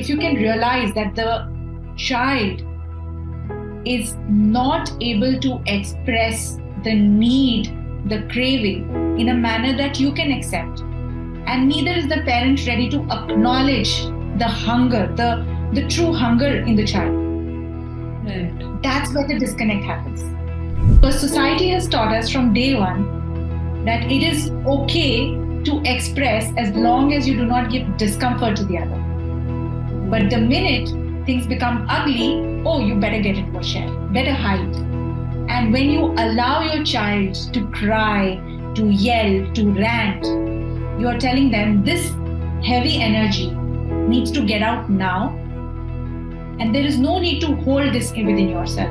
if you can realize that the child is not able to express the need, the craving in a manner that you can accept, and neither is the parent ready to acknowledge the hunger, the true hunger in the child. Right. That's where the disconnect happens. Because society has taught us from day one that it is okay to express as long as you do not give discomfort to the other. But the minute things become ugly, oh, you better get into a shell, better hide. And when you allow your child to cry, to yell, to rant, you are telling them this heavy energy needs to get out now. And there is no need to hold this within yourself.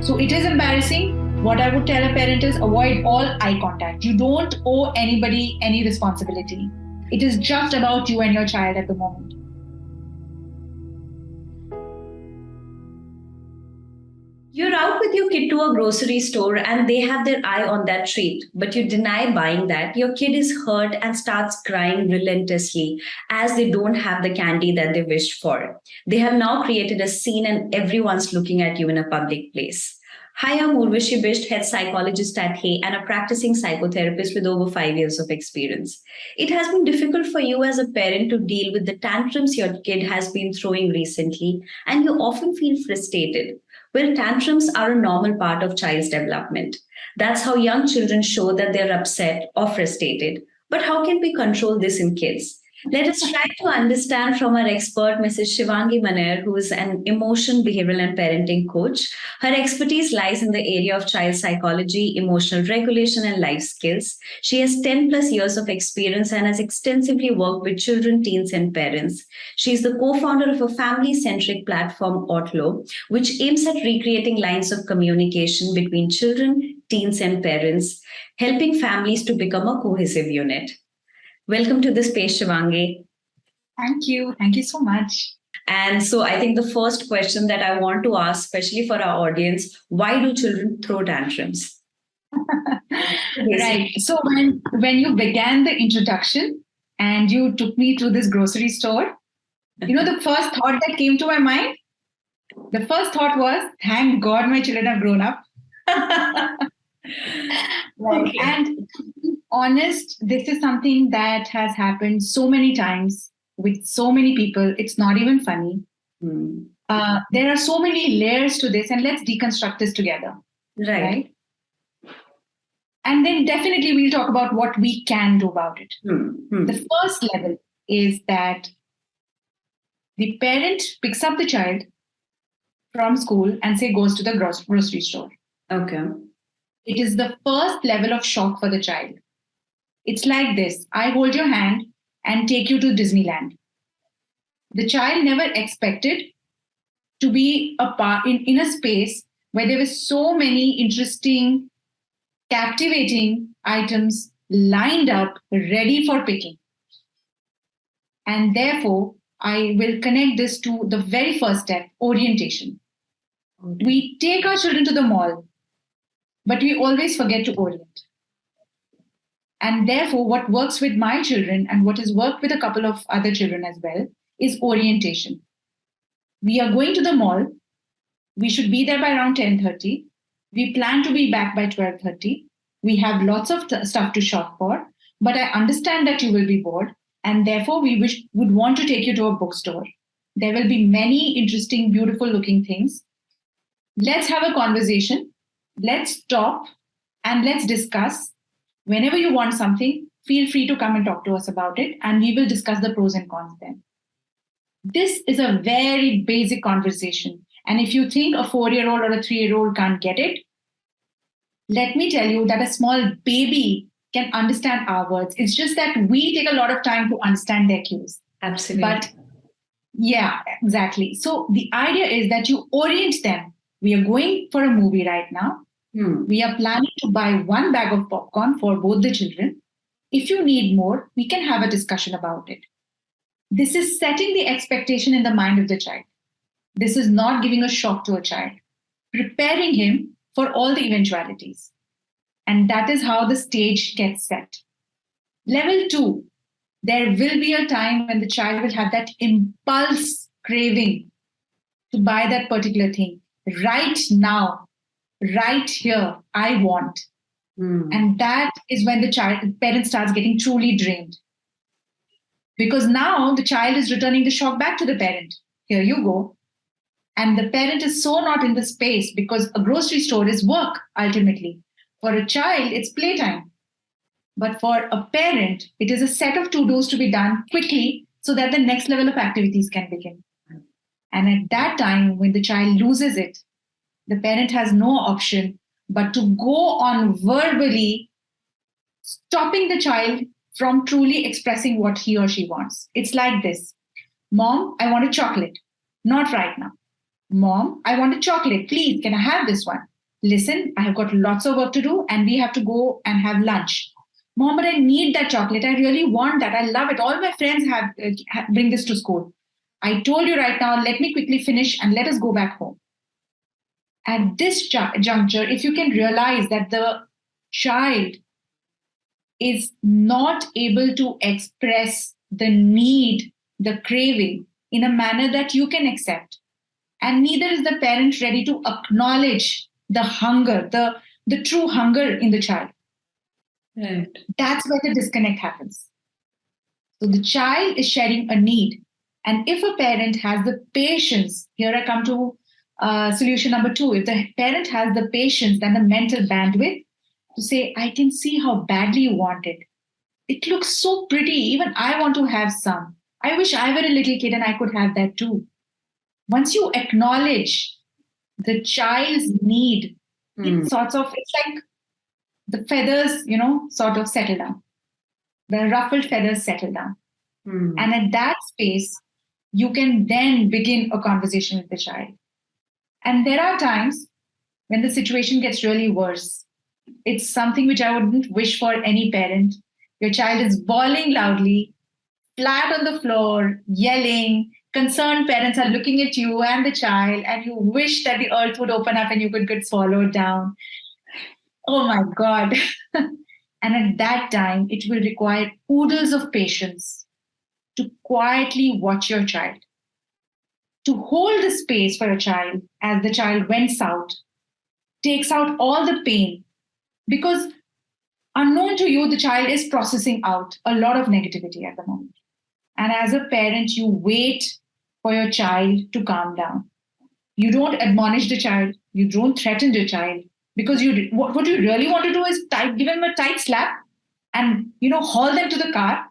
So it is embarrassing. What I would tell a parent is avoid all eye contact. You don't owe anybody any responsibility. It is just about you and your child at the moment. You're out with your kid to a grocery store and they have their eye on that treat, but you deny buying that. Your kid is hurt and starts crying relentlessly as they don't have the candy that they wished for. They have now created a scene and everyone's looking at you in a public place. Hi, I'm Urvashi Bisht, head psychologist at Hay and a practicing psychotherapist with over 5 years of experience. It has been difficult for you as a parent to deal with the tantrums your kid has been throwing recently, and you often feel frustrated. Well, tantrums are a normal part of child's development. That's how young children show that they're upset or frustrated. But how can we control this in kids? Let us try to understand from our expert, Mrs. Shivangi Maniar, who is an emotion, behavioral, and parenting coach. Her expertise lies in the area of child psychology, emotional regulation, and life skills. She has 10 plus years of experience and has extensively worked with children, teens, and parents. She is the co-founder of a family-centric platform, OTLO, which aims at recreating lines of communication between children, teens, and parents, helping families to become a cohesive unit. Welcome to the space, Shivangi. Thank you. Thank you so much. And so I think the first question that I want to ask, especially for our audience, why do children throw tantrums? Right. So when you began the introduction and you took me to this grocery store, you know, the first thought that came to my mind, the first thought was, thank God my children have grown up. Right. Okay. And to be honest, this is something that has happened so many times with so many people. It's not even funny. There are so many layers to this, and let's deconstruct this together. Right. And then definitely we'll talk about what we can do about it. The first level is that the parent picks up the child from school and say goes to the grocery store. Okay. It is the first level of shock for the child. It's like this. I hold your hand and take you to Disneyland. The child never expected to be a part in a space where there were so many interesting, captivating items lined up, ready for picking. And therefore, I will connect this to the very first step, orientation. Okay. We take our children to the mall, but we always forget to orient. And therefore, what works with my children and what has worked with a couple of other children as well is orientation. We are going to the mall. We should be there by around 10:30. We plan to be back by 12:30. We have lots of stuff to shop for, but I understand that you will be bored, and therefore we would want to take you to a bookstore. There will be many interesting, beautiful looking things. Let's have a conversation. Let's stop and let's discuss. Whenever you want something, feel free to come and talk to us about it, and we will discuss the pros and cons then. This is a very basic conversation. And if you think a 4-year-old or a 3-year-old can't get it, let me tell you that a small baby can understand our words. It's just that we take a lot of time to understand their cues. Absolutely. But yeah, exactly. So the idea is that you orient them. We are going for a movie right now. We are planning to buy 1 bag of popcorn for both the children. If you need more, we can have a discussion about it. This is setting the expectation in the mind of the child. This is not giving a shock to a child, preparing him for all the eventualities. And that is how the stage gets set. Level 2, there will be a time when the child will have that impulse craving to buy that particular thing right now, right here, I want. And that is when the parent starts getting truly drained. Because now the child is returning the shock back to the parent. Here you go. And the parent is so not in the space because a grocery store is work ultimately. For a child, it's playtime. But for a parent, it is a set of to-dos to be done quickly so that the next level of activities can begin. And at that time, when the child loses it, the parent has no option but to go on verbally stopping the child from truly expressing what he or she wants. It's like this: Mom, I want a chocolate. Not right now. Mom, I want a chocolate. Please, can I have this one? Listen, I have got lots of work to do and we have to go and have lunch. Mom, but I need that chocolate. I really want that. I love it. All my friends bring this to school. I told you right now, let me quickly finish and let us go back home. At this juncture, if you can realize that the child is not able to express the need, the craving in a manner that you can accept, and neither is the parent ready to acknowledge the hunger, the true hunger in the child. Right. That's where the disconnect happens. So the child is sharing a need. And if a parent has the patience, here I come to solution number 2. If the parent has the patience and the mental bandwidth to say, I can see how badly you want it. It looks so pretty. Even I want to have some. I wish I were a little kid and I could have that too. Once you acknowledge the child's need, it's like the feathers, sort of settle down. The ruffled feathers settle down. And at that space, you can then begin a conversation with the child. And there are times when the situation gets really worse. It's something which I wouldn't wish for any parent. Your child is bawling loudly, flat on the floor, yelling. Concerned parents are looking at you and the child, and you wish that the earth would open up and you could get swallowed down. Oh my God. And at that time, it will require oodles of patience to quietly watch your child, to hold the space for a child as the child vents out, takes out all the pain, because unknown to you, the child is processing out a lot of negativity at the moment. And as a parent, you wait for your child to calm down. You don't admonish the child, you don't threaten the child, because what you really want to do is give them a tight slap and haul them to the car.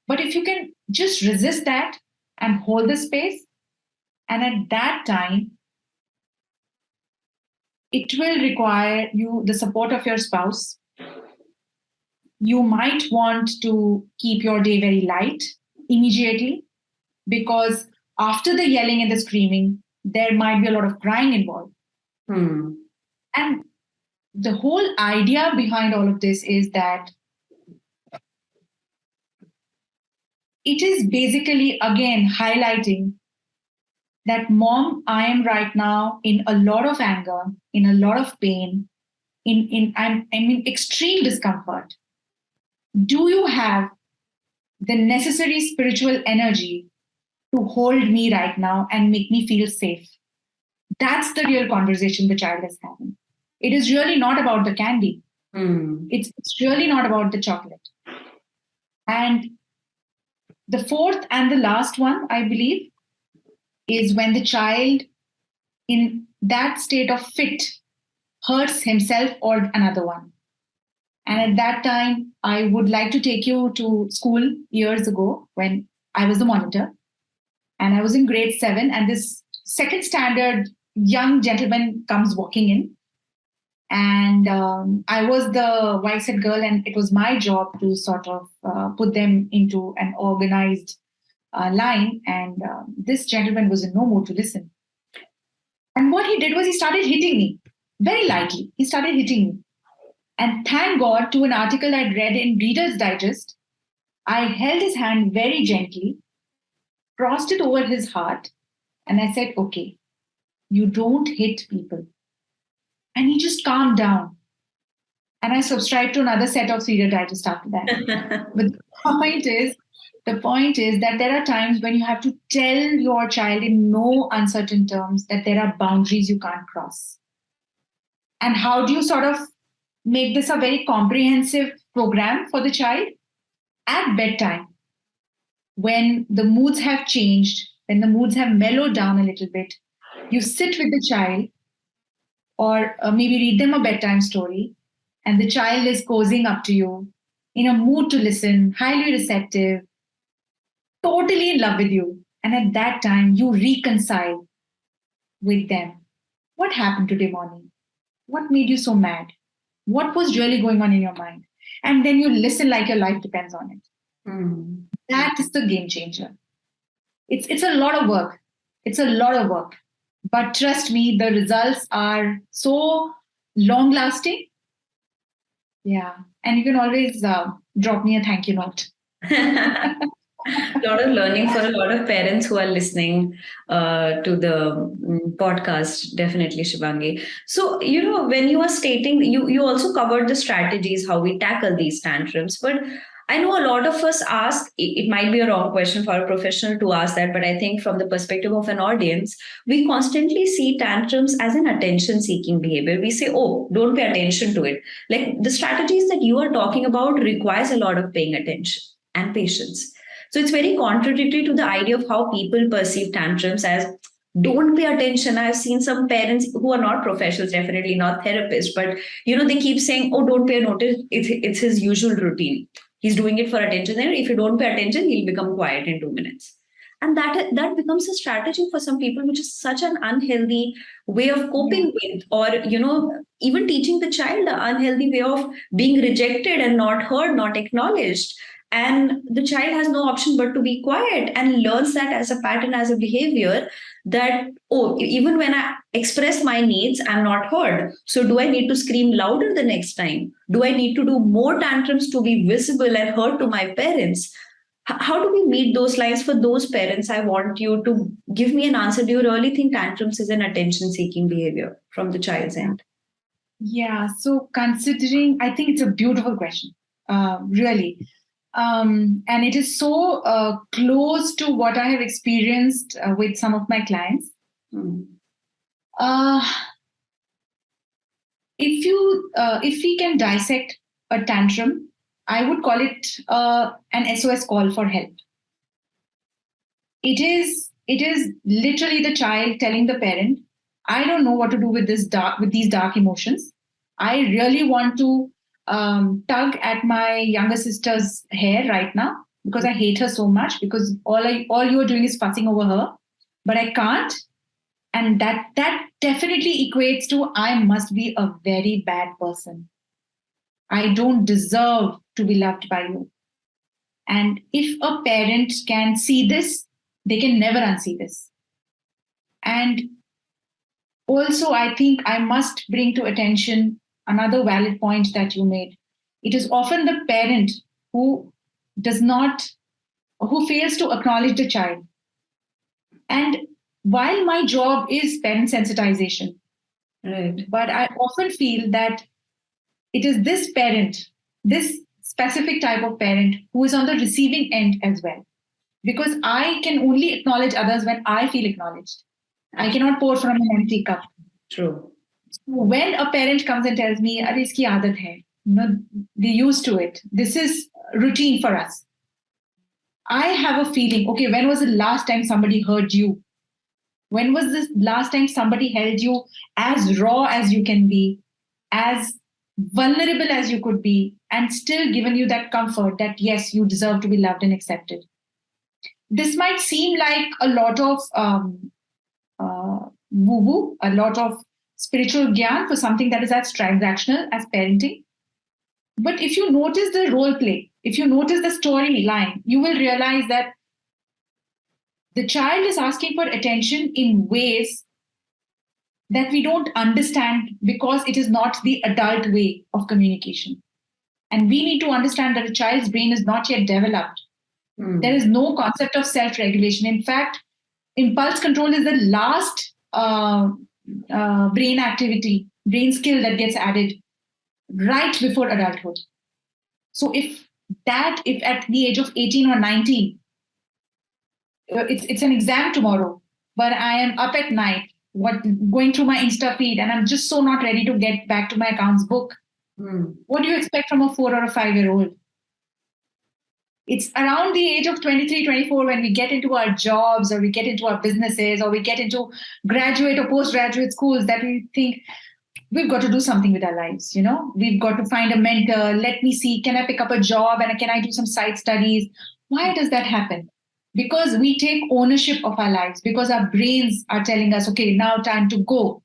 But if you can just resist that and hold the space, and at that time, it will require you the support of your spouse. You might want to keep your day very light immediately, because after the yelling and the screaming, there might be a lot of crying involved. And the whole idea behind all of this is that it is basically, again, highlighting that, Mom, I am right now in a lot of anger, in a lot of pain, I'm in extreme discomfort. Do you have the necessary spiritual energy to hold me right now and make me feel safe? That's the real conversation the child is having. It is really not about the candy. It's really not about the chocolate. And the fourth and the last one, I believe, is when the child in that state of fit hurts himself or another one. And at that time, I would like to take you to school years ago when I was the monitor. And I was in grade 7. And this second standard young gentleman comes walking in. And I was the vice head girl, and it was my job to sort of put them into an organized line. And this gentleman was in no mood to listen. And what he did was he started hitting me very lightly. He started hitting me. And thank God, to an article I'd read in Reader's Digest, I held his hand very gently, crossed it over his heart, and I said, okay, you don't hit people. And he just calmed down. And I subscribed to another set of Reader Digest after that. But the point is The point is that there are times when you have to tell your child in no uncertain terms that there are boundaries you can't cross. And how do you sort of make this a very comprehensive program for the child? At bedtime, when the moods have changed, when the moods have mellowed down a little bit, you sit with the child or maybe read them a bedtime story, and the child is cozying up to you in a mood to listen, highly receptive, totally in love with you. And at that time, you reconcile with them. What happened today morning? What made you so mad? What was really going on in your mind? And then you listen like your life depends on it. Mm. That is the game changer. It's a lot of work. It's a lot of work. But trust me, the results are so long lasting. Yeah. And you can always drop me a thank you note. A lot of learning for a lot of parents who are listening to the podcast, definitely, Shivangi. So, when you are stating, you also covered the strategies, how we tackle these tantrums. But I know a lot of us ask, it might be a wrong question for a professional to ask that, but I think from the perspective of an audience, we constantly see tantrums as an attention seeking behavior. We say, oh, don't pay attention to it. Like the strategies that you are talking about requires a lot of paying attention and patience. So it's very contradictory to the idea of how people perceive tantrums as don't pay attention. I've seen some parents who are not professionals, definitely not therapists, but they keep saying, oh, don't pay notice. It's his usual routine. He's doing it for attention. And if you don't pay attention, he'll become quiet in 2 minutes. And that becomes a strategy for some people, which is such an unhealthy way of coping with, or, even teaching the child the unhealthy way of being rejected and not heard, not acknowledged. And the child has no option but to be quiet and learns that as a pattern, as a behavior that, oh, even when I express my needs, I'm not heard. So do I need to scream louder the next time? Do I need to do more tantrums to be visible and heard to my parents? How do we meet those lines for those parents? I want you to give me an answer. Do you really think tantrums is an attention seeking behavior from the child's end? Yeah. So considering, I think it's a beautiful question, really. And it is so close to what I have experienced with some of my clients. Mm. If we can dissect a tantrum, I would call it an SOS call for help. It is literally the child telling the parent, I don't know what to do with these dark emotions. I really want to tug at my younger sister's hair right now because I hate her so much, because all you're doing is fussing over her, but I can't. And that definitely equates to I must be a very bad person. I don't deserve to be loved by you. And if a parent can see this, they can never unsee this. And also, I think I must bring to attention another valid point that you made. It is often the parent who who fails to acknowledge the child. And while my job is parent sensitization, right, but I often feel that it is this parent, this specific type of parent, who is on the receiving end as well. Because I can only acknowledge others when I feel acknowledged. I cannot pour from an empty cup. True. So when a parent comes and tells me, "Arey, iski aadat hai," they're used to it. This is routine for us. I have a feeling, okay, when was the last time somebody heard you? When was the last time somebody held you as raw as you can be, as vulnerable as you could be, and still given you that comfort that, yes, you deserve to be loved and accepted? This might seem like a lot of woo-woo, a lot of spiritual gyan for something that is as transactional as parenting. But if you notice the role play, if you notice the storyline, you will realize that the child is asking for attention in ways that we don't understand because it is not the adult way of communication. And we need to understand that a child's brain is not yet developed. There is no concept of self-regulation. In fact, impulse control is the last brain activity, brain skill that gets added right before adulthood. So if at the age of 18 or 19, it's an exam tomorrow, but I am up at night, going through my Insta feed, and I'm just so not ready to get back to my accounts book. What do you expect from a 4 or a 5 year old? It's around the age of 23, 24 when we get into our jobs or we get into our businesses or we get into graduate or postgraduate schools that we think we've got to do something with our lives. We've got to find a mentor. Let me see, can I pick up a job and can I do some side studies? Why does that happen? Because we take ownership of our lives, because our brains are telling us, okay, now time to go,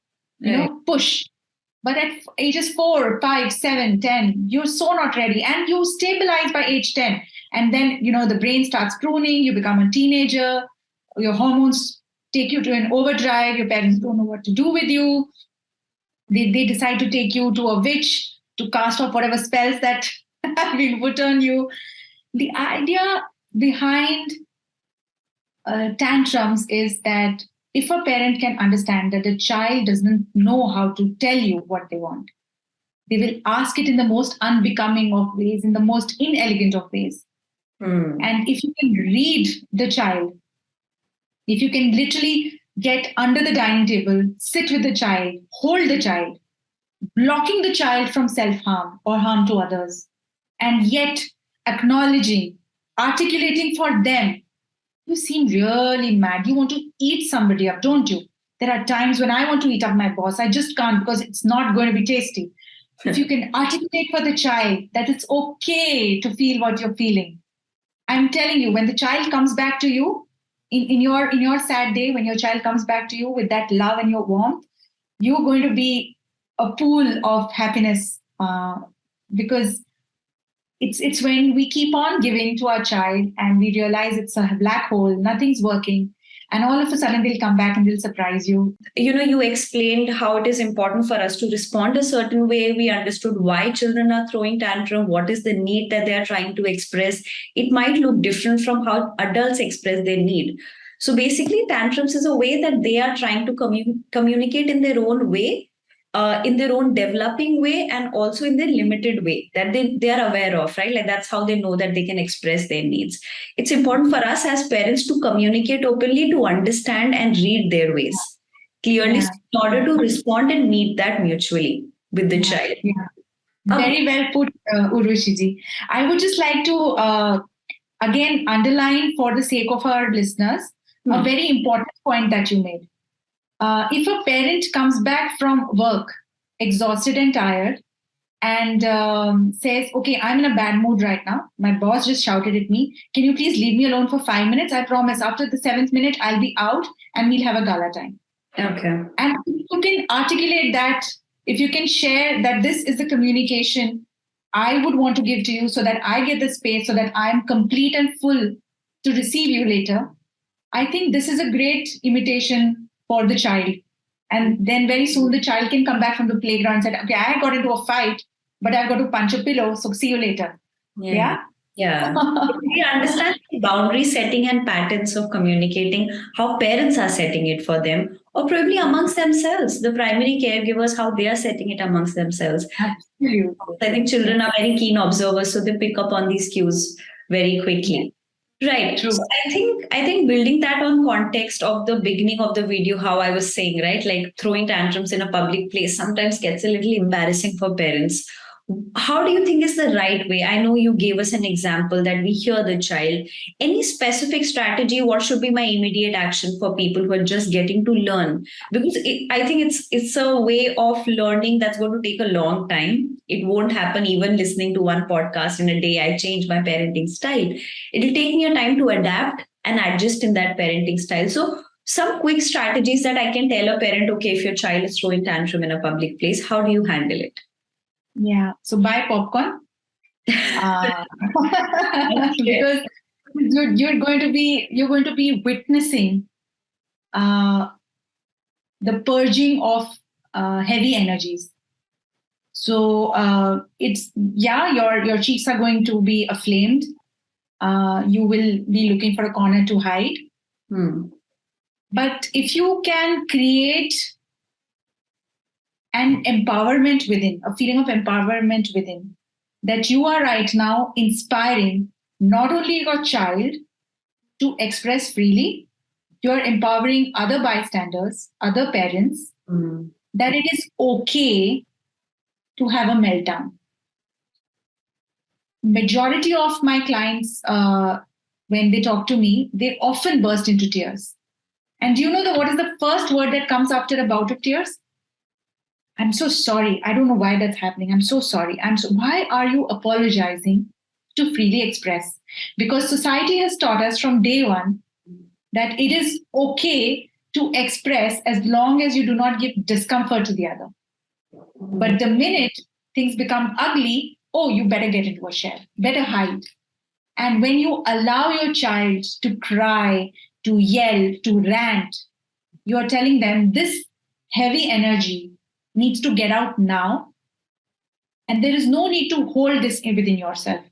push. But at ages 4, 5, 7, 10, you're so not ready, and you stabilize by age 10. And then, the brain starts pruning, you become a teenager, your hormones take you to an overdrive, your parents don't know what to do with you. They decide to take you to a witch to cast off whatever spells that have been put on you. The idea behind tantrums is that if a parent can understand that the child doesn't know how to tell you what they want, they will ask it in the most unbecoming of ways, in the most inelegant of ways. And if you can read the child, if you can literally get under the dining table, sit with the child, hold the child, blocking the child from self-harm or harm to others, and yet acknowledging, articulating for them, you seem really mad. You want to eat somebody up, don't you? There are times when I want to eat up my boss. I just can't because it's not going to be tasty. If you can articulate for the child that it's okay to feel what you're feeling, I'm telling you, when the child comes back to you in your sad day, when your child comes back to you with that love and your warmth, you're going to be a pool of happiness, because it's when we keep on giving to our child and we realize it's a black hole, nothing's working, and all of a sudden they'll come back and they'll surprise you. You explained how it is important for us to respond a certain way. We understood why children are throwing tantrum, what is the need that they are trying to express. It might look different from how adults express their need. So basically, tantrums is a way that they are trying to communicate in their own way, in their own developing way, and also in their limited way that they are aware of, right? Like that's how they know that they can express their needs. It's important for us as parents to communicate openly, to understand and read their ways clearly, in order to respond and meet that mutually with the child. Very well put, Urvashiji. I would just like to again underline, for the sake of our listeners, a very important point that you made. If a parent comes back from work exhausted and tired and says, okay, I'm in a bad mood right now. My boss just shouted at me. Can you please leave me alone for 5 minutes? I promise after the 7th minute, I'll be out and we'll have a gala time. Okay. And if you can articulate that, if you can share that this is the communication I would want to give to you so that I get the space, so that I'm complete and full to receive you later, I think this is a great imitation for the child. And then very soon the child can come back from the playground and say, okay, I got into a fight, but I've got to punch a pillow. So see you later. Yeah. We understand boundary setting and patterns of communicating, how parents are setting it for them, or probably amongst themselves, the primary caregivers, how they are setting it amongst themselves. Absolutely. I think children are very keen observers, so they pick up on these cues very quickly. Right. True. So I think building that on context of the beginning of the video, how I was saying, right, like throwing tantrums in a public place sometimes gets a little embarrassing for parents. How do you think is the right way? I know you gave us an example that we hear the child. Any specific strategy? What should be my immediate action for people who are just getting to learn? Because I think it's a way of learning that's going to take a long time. It won't happen even listening to one podcast in a day. I change my parenting style. It'll take me a time to adapt and adjust in that parenting style. So some quick strategies that I can tell a parent, okay, if your child is throwing tantrum in a public place, how do you handle it? Yeah. So buy popcorn. Because you're going to be witnessing the purging of heavy energies. So your cheeks are going to be aflamed. You will be looking for a corner to hide. But if you can create an empowerment within, a feeling of empowerment within, that you are right now inspiring not only your child to express freely, you're empowering other bystanders, other parents, that it is okay to have a meltdown. Majority of my clients, when they talk to me, they often burst into tears. And do you know what is the first word that comes after a bout of tears? I'm so sorry. I don't know why that's happening. I'm so sorry. Why are you apologizing to freely express? Because society has taught us from day one that it is okay to express as long as you do not give discomfort to the other. But the minute things become ugly, oh, you better get into a shell, better hide. And when you allow your child to cry, to yell, to rant, you are telling them this heavy energy needs to get out now. And there is no need to hold this within yourself.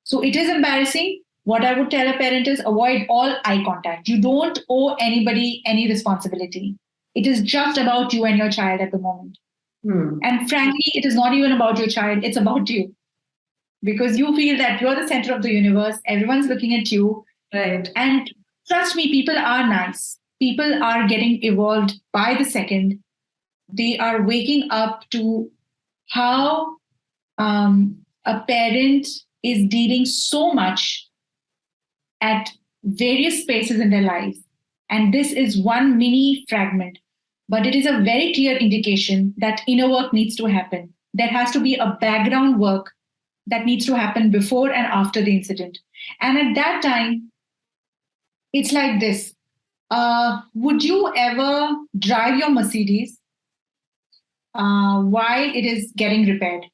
So it is embarrassing. What I would tell a parent is avoid all eye contact. You don't owe anybody any responsibility. It is just about you and your child at the moment. And frankly, it is not even about your child, it's about you. Because you feel that you're the center of the universe, everyone's looking at you. Right. And trust me, people are nice. People are getting evolved by the second. They are waking up to how a parent is dealing so much at various spaces in their lives. And this is one mini fragment, but it is a very clear indication that inner work needs to happen. There has to be a background work that needs to happen before and after the incident. And at that time, it's like this. Would you ever drive your Mercedes while it is getting repaired?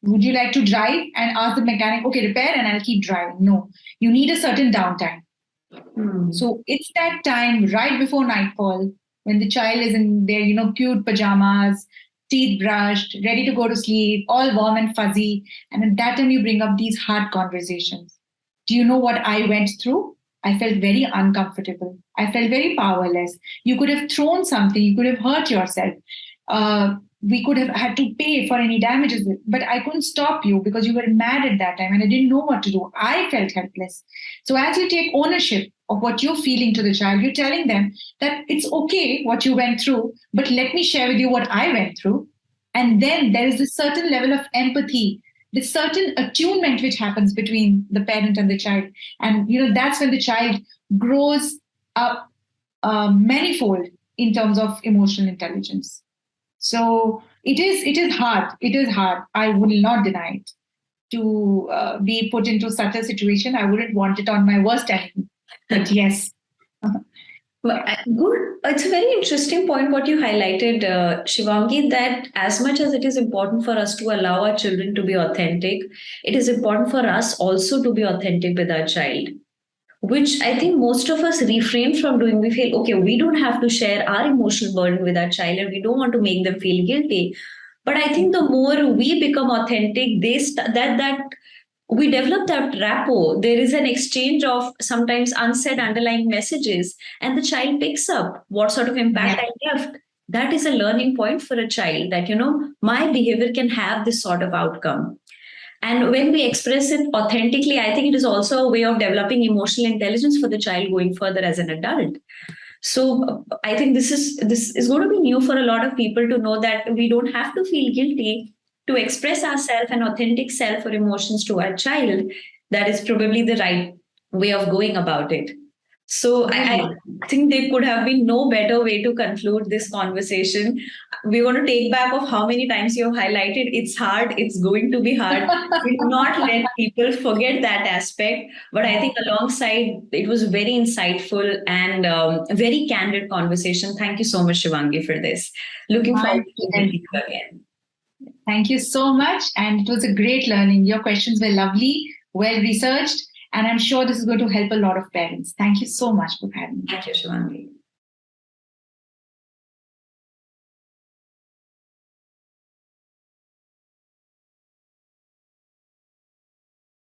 Would you like to drive and ask the mechanic, okay, repair and I'll keep driving? No, you need a certain downtime. So it's that time right before nightfall when the child is in their, cute pajamas, teeth brushed, ready to go to sleep, all warm and fuzzy. And at that time, you bring up these hard conversations. Do you know what I went through? I felt very uncomfortable. I felt very powerless. You could have thrown something. You could have hurt yourself. We could have had to pay for any damages, but I couldn't stop you because you were mad at that time and I didn't know what to do. I felt helpless. So as you take ownership of what you're feeling to the child, you're telling them that it's okay what you went through, but let me share with you what I went through. And then there is a certain level of empathy, this certain attunement which happens between the parent and the child. And that's when the child grows up manifold in terms of emotional intelligence. So it is hard. It is hard. I will not deny it. To be put into such a situation, I wouldn't want it on my worst enemy. But yes. Good. It's a very interesting point what you highlighted, Shivangi, that as much as it is important for us to allow our children to be authentic, it is important for us also to be authentic with our child, which I think most of us refrain from doing. We feel, okay, we don't have to share our emotional burden with our child and we don't want to make them feel guilty. But I think the more we become authentic, that we develop that rapport. There is an exchange of sometimes unsaid underlying messages, and the child picks up what sort of impact I left. That is a learning point for a child that, my behavior can have this sort of outcome. And when we express it authentically, I think it is also a way of developing emotional intelligence for the child going further as an adult. So I think this is going to be new for a lot of people to know that we don't have to feel guilty to express ourselves and authentic self or emotions to our child. That is probably the right way of going about it. So I think there could have been no better way to conclude this conversation. We want to take back of how many times you have highlighted it's hard, it's going to be hard. We do not let people forget that aspect. But I think alongside, it was very insightful and very candid conversation. Thank you so much, Shivangi, for this. Looking forward to meeting you again. Thank you so much. And it was a great learning. Your questions were lovely, well researched. And I'm sure this is going to help a lot of parents. Thank you so much for having me. Thank you, Shivangi.